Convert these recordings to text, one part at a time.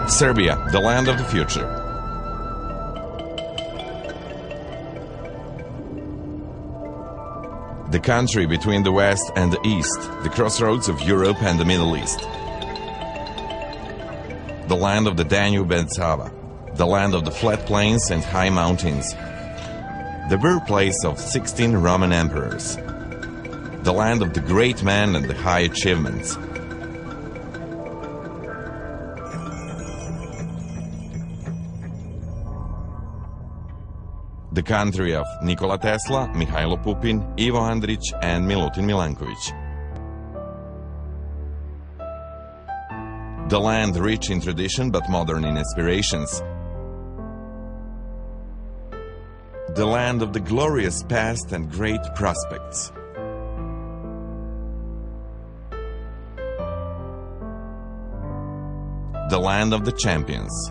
Serbia, the land of the future. The country between the West and the East, the crossroads of Europe and the Middle East. The land of the Danube and Sava, the land of the flat plains and high mountains. The birthplace of 16 Roman emperors. The land of the great men and the high achievements. The country of Nikola Tesla, Mihailo Pupin, Ivo Andrić and Milutin Milanković. The land rich in tradition but modern in aspirations. The land of the glorious past and great prospects. The land of the champions.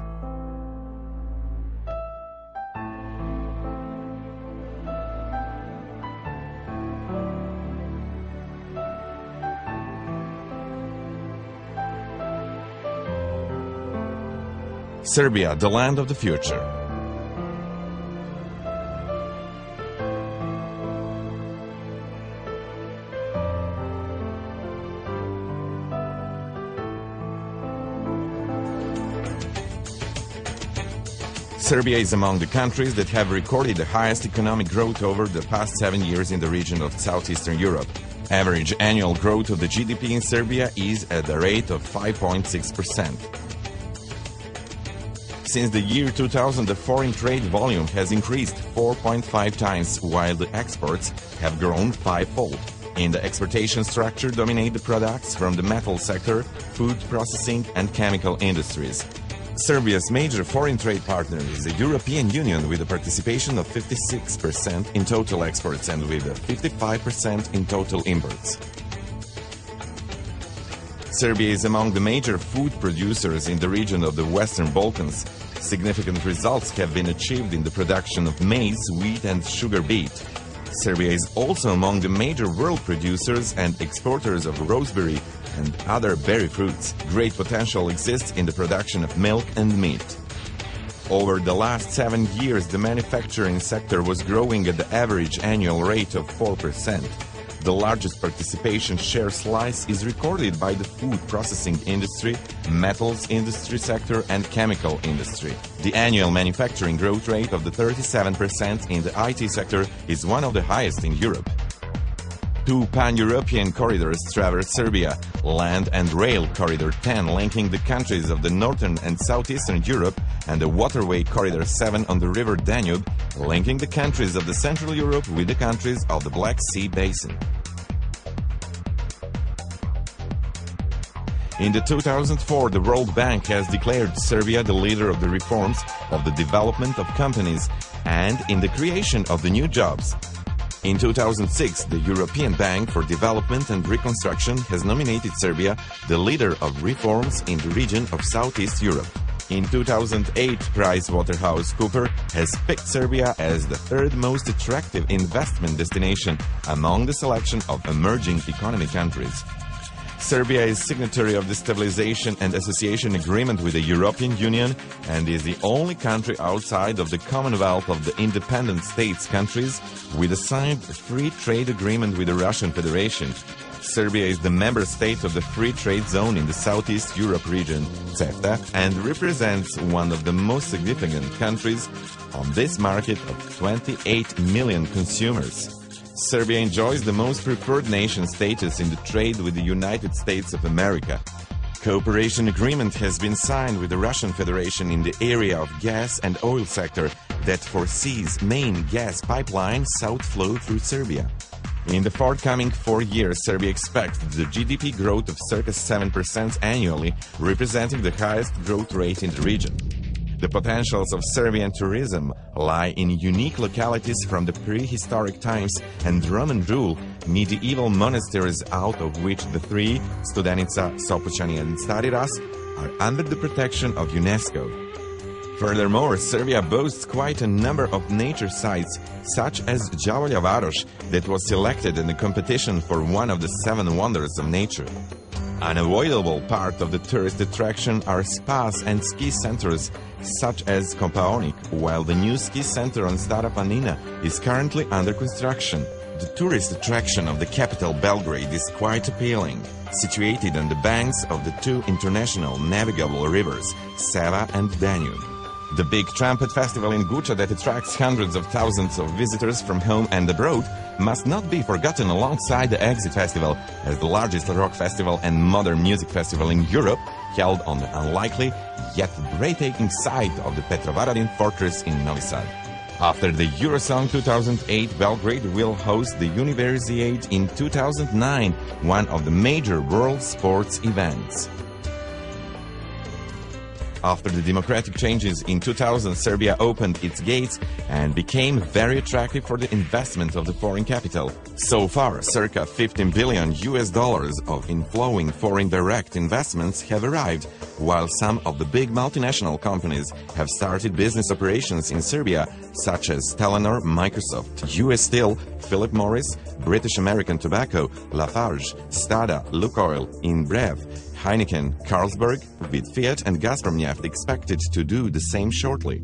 Serbia, the land of the future. Serbia is among the countries that have recorded the highest economic growth over the past 7 years in the region of Southeastern Europe. Average annual growth of the GDP in Serbia is at the rate of 5.6%. Since the year 2000, the foreign trade volume has increased 4.5 times, while the exports have grown fivefold. In the exportation structure dominate the products from the metal sector, food processing and chemical industries. Serbia's major foreign trade partner is the European Union, with a participation of 56% in total exports and with 55% in total imports. Serbia is among the major food producers in the region of the Western Balkans. Significant results have been achieved in the production of maize, wheat and sugar beet. Serbia is also among the major world producers and exporters of raspberry and other berry fruits. Great potential exists in the production of milk and meat. Over the last 7 years, the manufacturing sector was growing at the average annual rate of 4%. The largest participation share slice is recorded by the food processing industry, metals industry sector and chemical industry. The annual manufacturing growth rate of the 37% in the IT sector is one of the highest in Europe. Two pan-European corridors traverse Serbia, land and rail corridor 10 linking the countries of the northern and southeastern Europe, and the waterway corridor 7 on the river Danube, linking the countries of the Central Europe with the countries of the Black Sea Basin. In the 2004, the World Bank has declared Serbia the leader of the reforms, of the development of companies, and in the creation of the new jobs. In 2006, the European Bank for Development and Reconstruction has nominated Serbia the leader of reforms in the region of Southeast Europe. In 2008, PricewaterhouseCoopers has picked Serbia as the third most attractive investment destination among the selection of emerging economy countries. Serbia is signatory of the Stabilization and Association Agreement with the European Union and is the only country outside of the Commonwealth of the Independent States countries with a signed free trade agreement with the Russian Federation. Serbia is the member state of the Free Trade Zone in the Southeast Europe region, CEFTA, and represents one of the most significant countries on this market of 28 million consumers. Serbia enjoys the most preferred nation status in the trade with the United States of America. Cooperation agreement has been signed with the Russian Federation in the area of gas and oil sector that foresees main gas pipeline south flow through Serbia. In the forthcoming 4 years, Serbia expects the GDP growth of circa 7% annually, representing the highest growth rate in the region. The potentials of Serbian tourism lie in unique localities from the prehistoric times and Roman rule, medieval monasteries, out of which the three, Studenica, Sopoćani and Stari Ras, are under the protection of UNESCO. Furthermore, Serbia boasts quite a number of nature sites, such as Đavolja Varoš, that was selected in the competition for one of the 7 wonders of nature. Unavoidable part of the tourist attraction are spas and ski centers such as Kopaonik, while the new ski center on Stara Planina is currently under construction. The tourist attraction of the capital Belgrade is quite appealing, situated on the banks of the two international navigable rivers, Sava and Danube. The big trumpet festival in Guča that attracts hundreds of thousands of visitors from home and abroad must not be forgotten alongside the Exit Festival as the largest rock festival and modern music festival in Europe, held on the unlikely yet breathtaking site of the Petrovaradin fortress in Novi Sad. After the Eurosong 2008, Belgrade will host the Universiade in 2009, one of the major world sports events. After the democratic changes in 2000, Serbia opened its gates and became very attractive for the investment of the foreign capital. So far, circa $15 billion of inflowing foreign direct investments have arrived, while some of the big multinational companies have started business operations in Serbia, such as Telenor, Microsoft, US Steel, Philip Morris, British American Tobacco, Lafarge, Stada, Lukoil, InBrev, Heineken, Carlsberg, with Fiat and Gazpromneft expected to do the same shortly.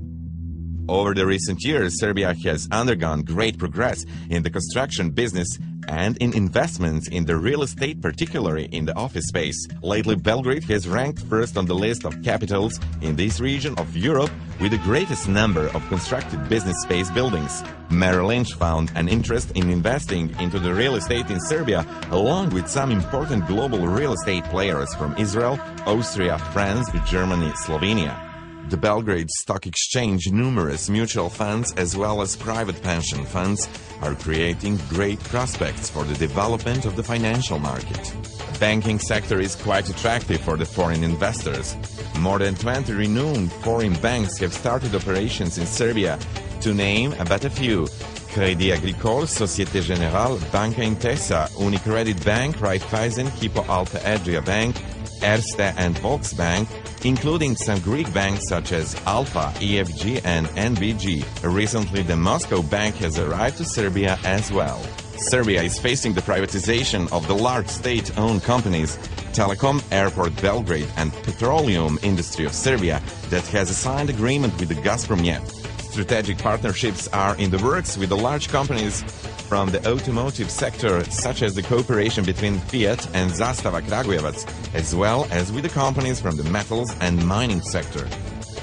Over the recent years, Serbia has undergone great progress in the construction business and in investments in the real estate, particularly in the office space. Lately, Belgrade has ranked first on the list of capitals in this region of Europe with the greatest number of constructed business space buildings. Merrill Lynch found an interest in investing into the real estate in Serbia, along with some important global real estate players from Israel, Austria, France, Germany, Slovenia. The Belgrade Stock Exchange, numerous mutual funds as well as private pension funds are creating great prospects for the development of the financial market. The banking sector is quite attractive for the foreign investors. More than 20 renowned foreign banks have started operations in Serbia, to name but a few: Crédit Agricole, Société Générale, Banca Intesa, Unicredit Bank, Raiffeisen, Hypo Alpe Adria Bank, Erste and Volksbank, including some Greek banks such as Alpha, EFG and NBG. Recently, the Moscow Bank has arrived to Serbia as well. Serbia is facing the privatization of the large state-owned companies Telekom, Airport Belgrade and Petroleum Industry of Serbia that has a signed agreement with the Gazpromneft. Strategic partnerships are in the works with the large companies from the automotive sector, such as the cooperation between Fiat and Zastava Kragujevac, as well as with the companies from the metals and mining sector.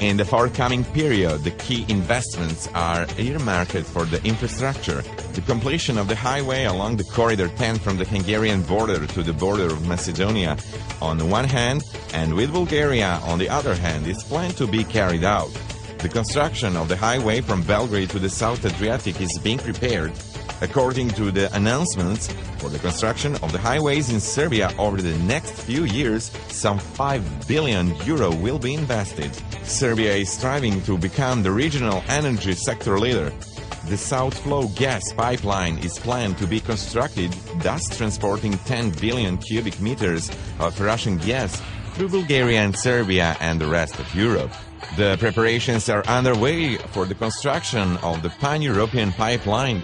In the forthcoming period, the key investments are earmarked for the infrastructure. The completion of the highway along the Corridor 10 from the Hungarian border to the border of Macedonia on the one hand, and with Bulgaria on the other hand, is planned to be carried out. The construction of the highway from Belgrade to the South Adriatic is being prepared. According to the announcements, for the construction of the highways in Serbia over the next few years, some €5 billion will be invested. Serbia is striving to become the regional energy sector leader. The South Flow gas pipeline is planned to be constructed, thus transporting 10 billion cubic meters of Russian gas through Bulgaria and Serbia and the rest of Europe. The preparations are underway for the construction of the pan-European pipeline